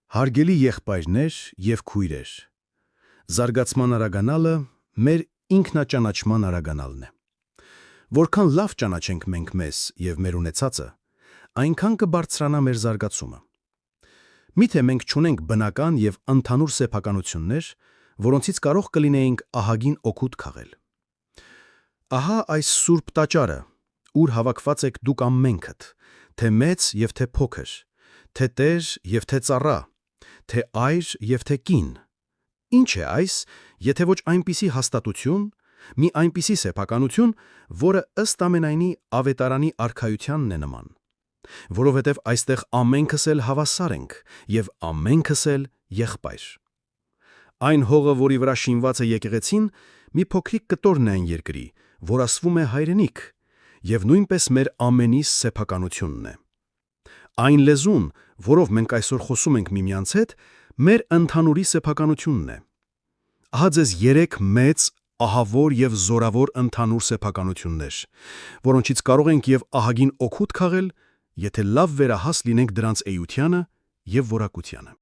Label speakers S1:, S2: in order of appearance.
S1: Հարգելի եղբայրներ և քույրեր, զարգացման արագանալը մեր ինքնաճանաչման արագանալն է։ Որքան լավ ճանաչենք մենք մեզ և մեր ունեցածը, այնքան կբարձրանա մեր զարգացումը։ Միթե մենք չունենք բնական և ընդհանուր սեփականություններ, որոնցից կարող կլինեինք ահագին օգուտ քաղել։ Ահա այս սուրբ տաճարը, ուր հավաքված եք դուք ամենքդ, թե մեծ և թե փոքր, թե տեր և թե ծառա, թե այր և թե կին։ Ինչ է այս, եթե ոչ այնպիսի հաստատություն, մի այնպիսի սեփականություն, որը ըստ ամենայնի ավետարանի արքայությանն է նման, որովհետև այստեղ ամենքս էլ հավասար ենք և ամենքս էլ եղբայր։ Այն հողը, որի վրա շինված է եկեղեցին, մի փոքրիկ կտորն է այն երկրի, որ ասվում է հայրենիք, և նույնպես մեր ամենիս սեփականությունն է։ Այն լեզուն, որով մենք այսօր խոսում ենք միմյանց հետ, մեր ընդհանուրի սեփականությունն է։ Ահա ձեզ 3 մեծ, ահավոր և զորավոր ընդհանուր սեփականություններ, որոնցից կարող ենք և ահագին օգուտ քաղել, եթե լավ վերահաս լինենք դրանց էությանը և որակությանը։